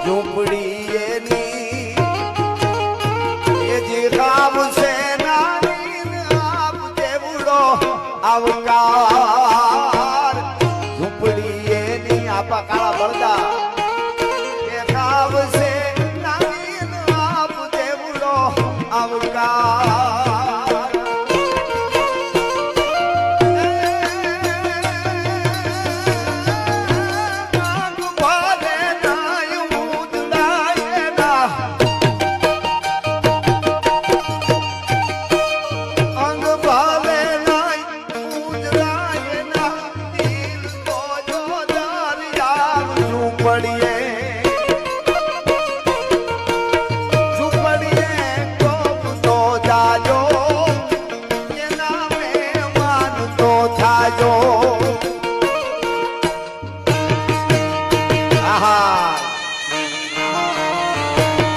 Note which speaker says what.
Speaker 1: ઝૂંપડી એની એ જે ગામ છે નાની આપ દેવડો આવકાર ઝૂંપડી એની આપા કાળા બળદા એ ગામ છે નાની આપ દેવડો આવકાર આહા